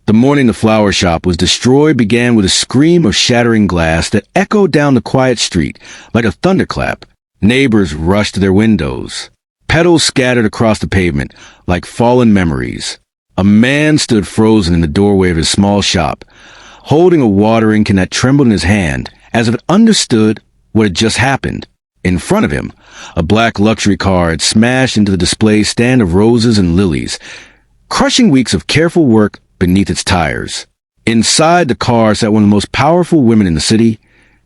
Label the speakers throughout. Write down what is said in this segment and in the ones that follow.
Speaker 1: The morning the flower shop was destroyed began with a scream of shattering glass that echoed down the quiet street like a thunderclap. Neighbors rushed to their windows. Petals scattered across the pavement like fallen memories. A man stood frozen in the doorway of his small shop, holding a watering can that trembled in his hand as if it understood what had just happened. In front of him, a black luxury car had smashed into the display stand of roses and lilies, crushing weeks of careful work beneath its tires. Inside the car sat one of the most powerful women in the city,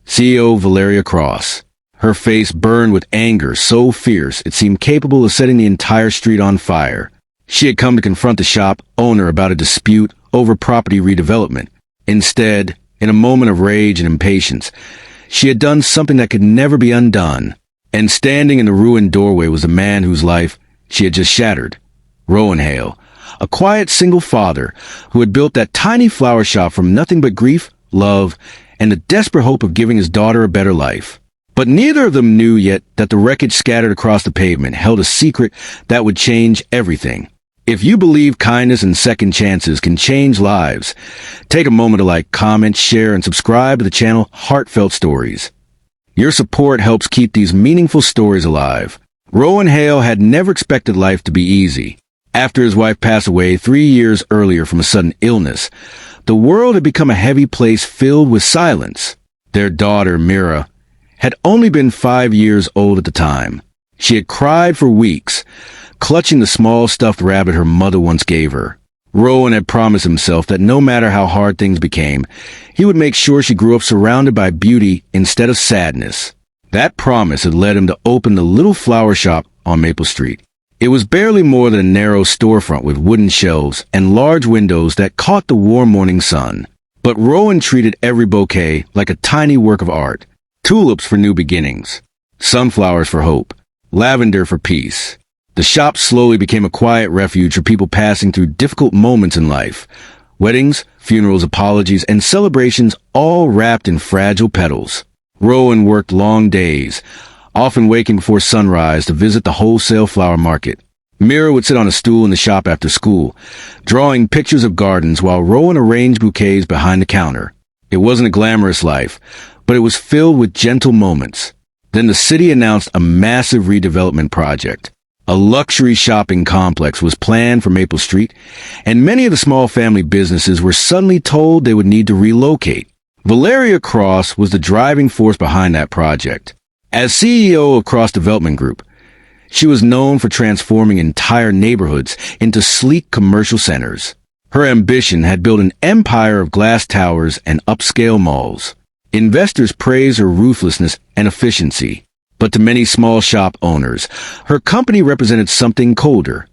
Speaker 1: CEO Valeria Cross. Her face burned with anger so fierce it seemed capable of setting the entire street on fire. She had come to confront the shop owner about a dispute over property redevelopment. Instead, in a moment of rage and impatience, she had done something that could never be undone. And standing in the ruined doorway was the man whose life she had just shattered, Rowan Hale, a quiet single father who had built that tiny flower shop from nothing but grief, love, and the desperate hope of giving his daughter a better life. But neither of them knew yet that the wreckage scattered across the pavement held a secret that would change everything. If you believe kindness and second chances can change lives, take a moment to like, comment, share, and subscribe to the channel Heartfelt Stories. Your support helps keep these meaningful stories alive. Rowan Hale had never expected life to be easy. After his wife passed away 3 years earlier from a sudden illness, the world had become a heavy place filled with silence. Their daughter, Mira, had only been 5 years old at the time. She had cried for weeks, clutching the small stuffed rabbit her mother once gave her. Rowan had promised himself that no matter how hard things became, he would make sure she grew up surrounded by beauty instead of sadness. That promise had led him to open the little flower shop on Maple Street. It was barely more than a narrow storefront with wooden shelves and large windows that caught the warm morning sun. But Rowan treated every bouquet like a tiny work of art. Tulips for new beginnings, sunflowers for hope, lavender for peace. The shop slowly became a quiet refuge for people passing through difficult moments in life. Weddings, funerals, apologies, and celebrations all wrapped in fragile petals. Rowan worked long days, often waking before sunrise to visit the wholesale flower market. Mira would sit on a stool in the shop after school, drawing pictures of gardens while Rowan arranged bouquets behind the counter. It wasn't a glamorous life, but it was filled with gentle moments. Then the city announced a massive redevelopment project. A luxury shopping complex was planned for Maple Street, and many of the small family businesses were suddenly told they would need to relocate. Valeria Cross was the driving force behind that project. As CEO of Cross Development Group, she was known for transforming entire neighborhoods into sleek commercial centers. Her ambition had built an empire of glass towers and upscale malls. Investors praised her ruthlessness and efficiency. But to many small shop owners, her company represented something colder.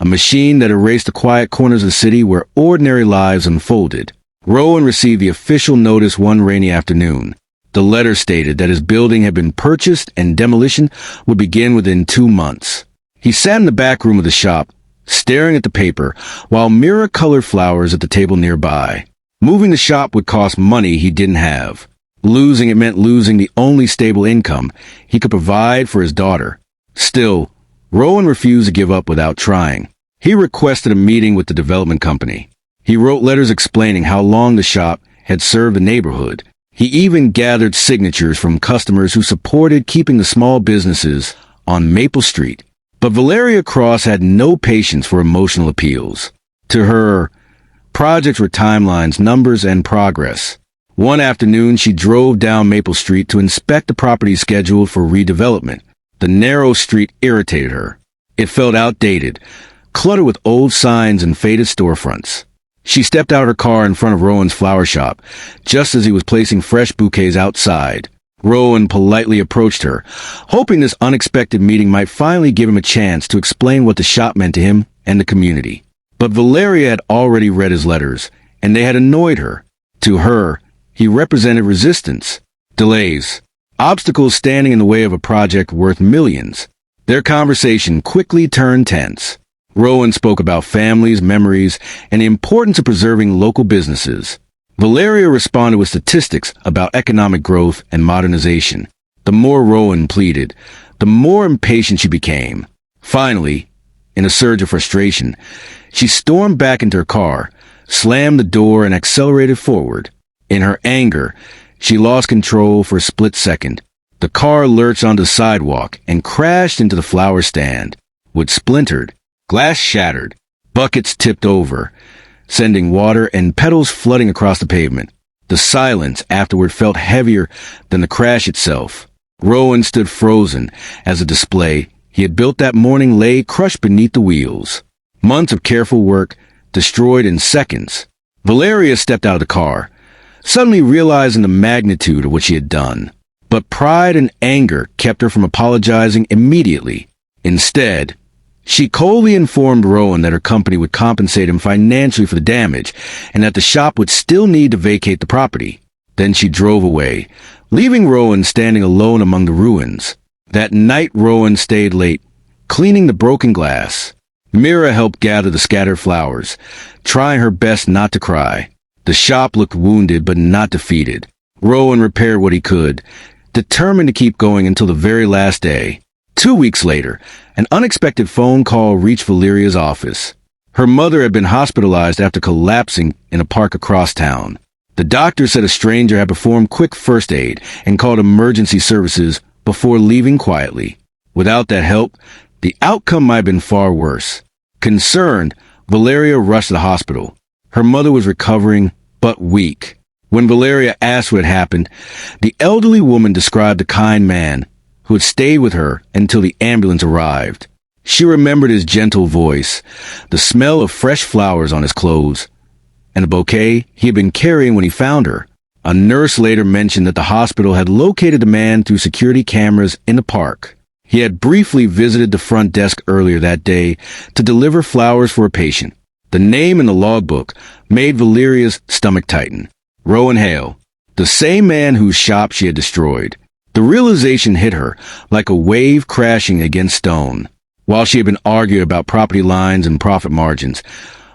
Speaker 1: A machine that erased the quiet corners of the city where ordinary lives unfolded. Rowan received the official notice one rainy afternoon. The letter stated that his building had been purchased and demolition would begin within 2 months. He sat in the back room of the shop, staring at the paper, while Mira colored flowers at the table nearby. Moving the shop would cost money he didn't have. Losing it meant losing the only stable income he could provide for his daughter. Still, Rowan refused to give up without trying. He requested a meeting with the development company. He wrote letters explaining how long the shop had served the neighborhood. He even gathered signatures from customers who supported keeping the small businesses on Maple Street. But Valeria Cross had no patience for emotional appeals. To her, projects were timelines, numbers, and progress. One afternoon, she drove down Maple Street to inspect the property scheduled for redevelopment. The narrow street irritated her. It felt outdated, cluttered with old signs and faded storefronts. She stepped out of her car in front of Rowan's flower shop, just as he was placing fresh bouquets outside. Rowan politely approached her, hoping this unexpected meeting might finally give him a chance to explain what the shop meant to him and the community. But Valeria had already read his letters, and they had annoyed her. To her, he represented resistance, delays, obstacles standing in the way of a project worth millions. Their conversation quickly turned tense. Rowan spoke about families, memories, and the importance of preserving local businesses. Valeria responded with statistics about economic growth and modernization. The more Rowan pleaded, the more impatient she became. Finally, in a surge of frustration, she stormed back into her car, slammed the door, and accelerated forward. In her anger, she lost control for a split second. The car lurched onto the sidewalk and crashed into the flower stand. Wood splintered, glass shattered, buckets tipped over, sending water and petals flooding across the pavement. The silence afterward felt heavier than the crash itself. Rowan stood frozen as the display he had built that morning lay crushed beneath the wheels. Months of careful work destroyed in seconds. Valeria stepped out of the car, suddenly realizing the magnitude of what she had done. But pride and anger kept her from apologizing immediately. Instead, she coldly informed Rowan that her company would compensate him financially for the damage and that the shop would still need to vacate the property. Then she drove away, leaving Rowan standing alone among the ruins. That night, Rowan stayed late, cleaning the broken glass. Mira helped gather the scattered flowers, trying her best not to cry. The shop looked wounded but not defeated. Rowan repaired what he could, determined to keep going until the very last day. 2 weeks later, an unexpected phone call reached Valeria's office. Her mother had been hospitalized after collapsing in a park across town. The doctor said a stranger had performed quick first aid and called emergency services before leaving quietly. Without that help, the outcome might have been far worse. Concerned, Valeria rushed to the hospital. Her mother was recovering, but weak. When Valeria asked what had happened, the elderly woman described the kind man who had stayed with her until the ambulance arrived. She remembered his gentle voice, the smell of fresh flowers on his clothes, and a bouquet he had been carrying when he found her. A nurse later mentioned that the hospital had located the man through security cameras in the park. He had briefly visited the front desk earlier that day to deliver flowers for a patient. The name in the logbook made Valeria's stomach tighten. Rowan Hale, the same man whose shop she had destroyed. The realization hit her like a wave crashing against stone. While she had been arguing about property lines and profit margins,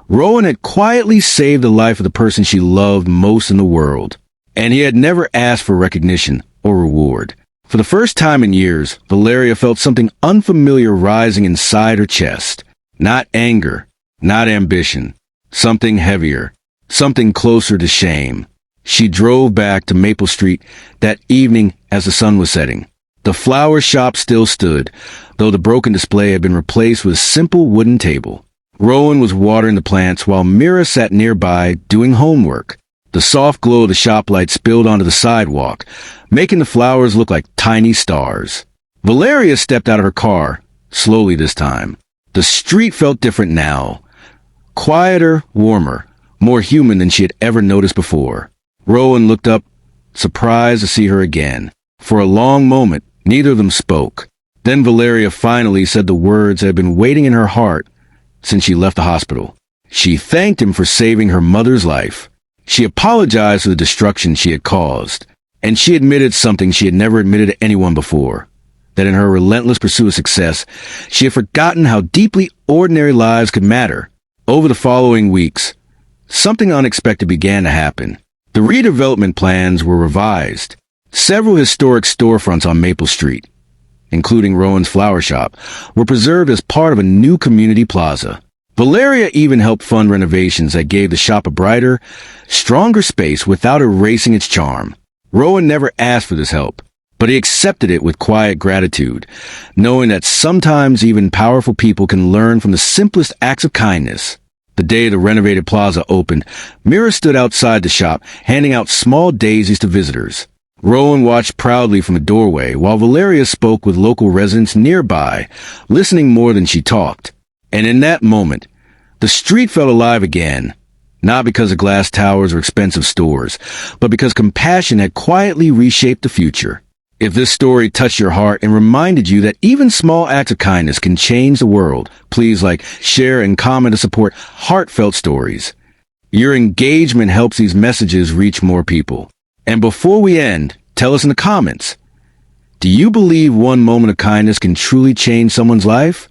Speaker 1: Rowan had quietly saved the life of the person she loved most in the world. And he had never asked for recognition or reward. For the first time in years, Valeria felt something unfamiliar rising inside her chest. Not anger, not ambition. Something heavier. Something closer to shame. She drove back to Maple Street that evening as the sun was setting. The flower shop still stood, though the broken display had been replaced with a simple wooden table. Rowan was watering the plants while Mira sat nearby doing homework. The soft glow of the shop light spilled onto the sidewalk, making the flowers look like tiny stars. Valeria stepped out of her car, slowly this time. The street felt different now. Quieter, warmer, more human than she had ever noticed before. Rowan looked up, surprised to see her again. For a long moment, neither of them spoke. Then Valeria finally said the words that had been waiting in her heart since she left the hospital. She thanked him for saving her mother's life. She apologized for the destruction she had caused, and she admitted something she had never admitted to anyone before, that in her relentless pursuit of success, she had forgotten how deeply ordinary lives could matter. Over the following weeks, something unexpected began to happen. The redevelopment plans were revised. Several historic storefronts on Maple Street, including Rowan's flower shop, were preserved as part of a new community plaza. Valeria even helped fund renovations that gave the shop a brighter, stronger space without erasing its charm. Rowan never asked for this help, but he accepted it with quiet gratitude, knowing that sometimes even powerful people can learn from the simplest acts of kindness. The day the renovated plaza opened, Mira stood outside the shop, handing out small daisies to visitors. Rowan watched proudly from the doorway while Valeria spoke with local residents nearby, listening more than she talked. And in that moment, the street felt alive again, not because of glass towers or expensive stores, but because compassion had quietly reshaped the future. If this story touched your heart and reminded you that even small acts of kindness can change the world, please like, share, and comment to support heartfelt stories. Your engagement helps these messages reach more people. And before we end, tell us in the comments, do you believe one moment of kindness can truly change someone's life?